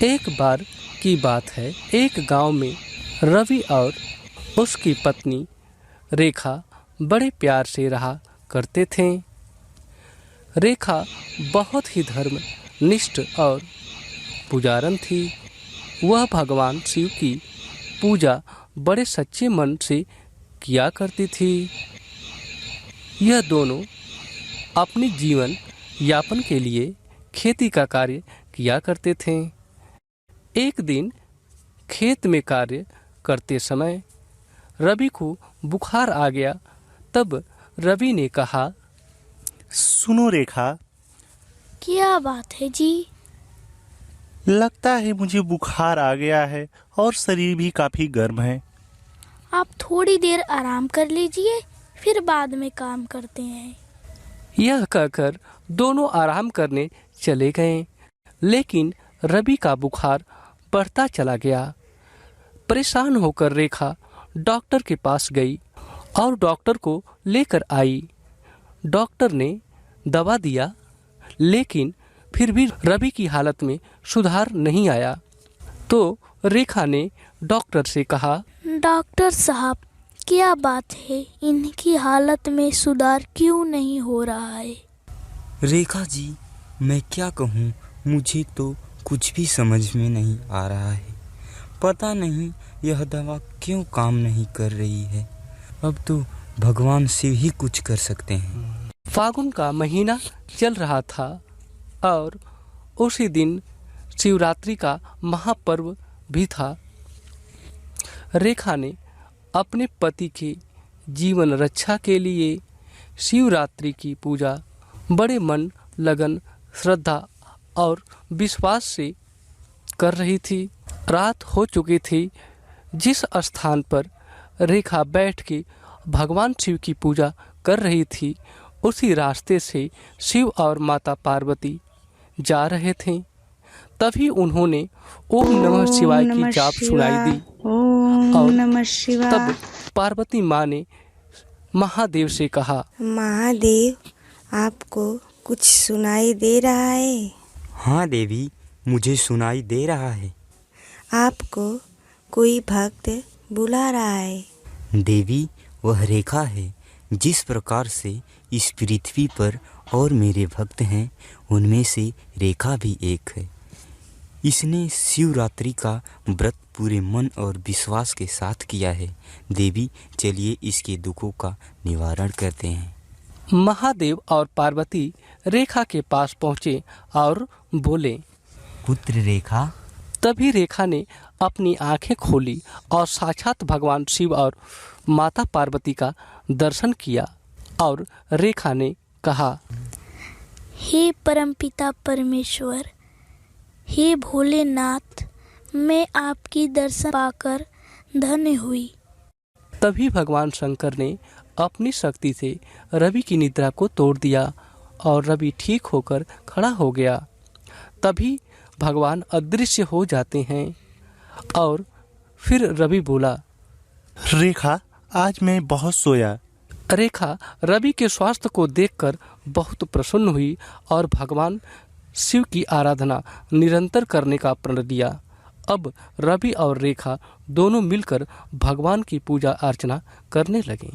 एक बार की बात है, एक गांव में रवि और उसकी पत्नी रेखा बड़े प्यार से रहा करते थे। रेखा बहुत ही धर्मनिष्ठ और पुजारन थी। वह भगवान शिव की पूजा बड़े सच्चे मन से किया करती थी। यह दोनों अपनी जीवन यापन के लिए खेती का कार्य किया करते थे। एक दिन खेत में कार्य करते समय रवि को बुखार आ गया। तब रवि ने कहा, सुनो रेखा, क्या बात है जी? लगता है मुझे बुखार आ गया है और शरीर भी काफी गर्म है। आप थोड़ी देर आराम कर लीजिए, फिर बाद में काम करते हैं। यह कहकर दोनों आराम करने चले गए, लेकिन रवि का बुखार बढ़ता चला गया। परेशान होकर रेखा डॉक्टर के पास गई और डॉक्टर को लेकर आई। डॉक्टर ने दवा दिया, लेकिन फिर भी रवि की हालत में सुधार नहीं आया। तो रेखा ने डॉक्टर से कहा, डॉक्टर साहब, क्या बात है, इनकी हालत में सुधार क्यों नहीं हो रहा है? रेखा जी, मैं क्या कहूँ, मुझे तो कुछ भी समझ में नहीं आ रहा है। पता नहीं यह दवा क्यों काम नहीं कर रही है। अब तो भगवान शिव ही कुछ कर सकते हैं। फागुन का महीना चल रहा था और उसी दिन शिवरात्रि का महापर्व भी था। रेखा ने अपने पति के जीवन रक्षा के लिए शिवरात्रि की पूजा बड़े मन, लगन, श्रद्धा और विश्वास से कर रही थी। रात हो चुकी थी। जिस स्थान पर रेखा बैठ के भगवान शिव की पूजा कर रही थी, उसी रास्ते से शिव और माता पार्वती जा रहे थे। तभी उन्होंने ओम नमः शिवाय की जाप सुनाई दी और तब पार्वती माँ ने महादेव से कहा, महादेव, आपको कुछ सुनाई दे रहा है? हाँ देवी, मुझे सुनाई दे रहा है। आपको कोई भक्त बुला रहा है। देवी, वह रेखा है। जिस प्रकार से इस पृथ्वी पर और मेरे भक्त हैं, उनमें से रेखा भी एक है। इसने शिवरात्रि का व्रत पूरे मन और विश्वास के साथ किया है। देवी, चलिए इसके दुखों का निवारण करते हैं। महादेव और पार्वती रेखा के पास पहुँचे और बोले, पुत्र रेखा। तभी रेखा ने अपनी आंखें खोली और साक्षात भगवान शिव और माता पार्वती का दर्शन किया और रेखा ने कहा, हे परमपिता परमेश्वर, हे भोलेनाथ, मैं आपकी दर्शन पाकर धन्य हुई। तभी भगवान शंकर ने अपनी शक्ति से रवि की निद्रा को तोड़ दिया और रवि ठीक होकर खड़ा हो गया। तभी भगवान अदृश्य हो जाते हैं और फिर रवि बोला, रेखा, आज मैं बहुत सोया। रेखा रवि के स्वास्थ्य को देखकर बहुत प्रसन्न हुई और भगवान शिव की आराधना निरंतर करने का प्रण लिया। अब रवि और रेखा दोनों मिलकर भगवान की पूजा अर्चना करने लगे।